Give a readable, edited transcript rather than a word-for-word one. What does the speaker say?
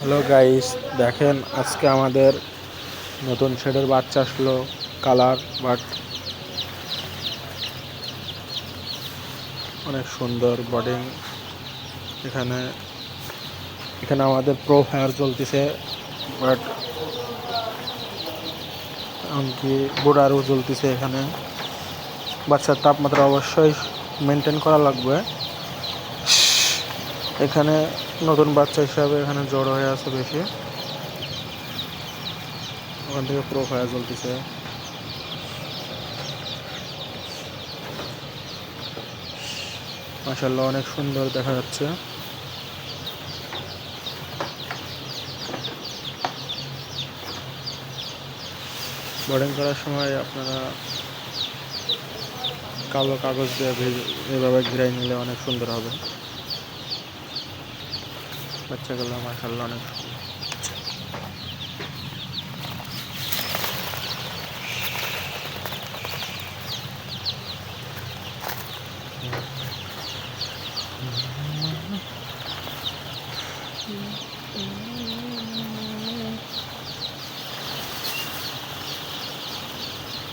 Hello guys, দেখেন আজকে আমাদের নতুন শেডের বাচ্চা আসলো। কালার বাট অনেক সুন্দর বডিং। এখানে এখানে আমাদের প্রো ফায়ার চলতেছে, বাট এমনকি বোর্ডারও চলতেছে। এখানে বাচ্চার তাপমাত্রা অবশ্যই মেনটেন করা লাগবে। এখানে নতুন বাচ্চা হিসাবে এখানে জড়ো হয়ে আছে বেশি। ওখান থেকে প্রো ফায়ার চলতেছে। মাশাআল্লাহ, অনেক সুন্দর দেখা যাচ্ছে। বোর্ডিং করার সময় আপনারা কালো কাগজ দিয়ে এভাবে ঘিরাই নিলে অনেক সুন্দর হবে। বাচ্চাগুলো মাশাআল্লাহ অনেক সুন্দর।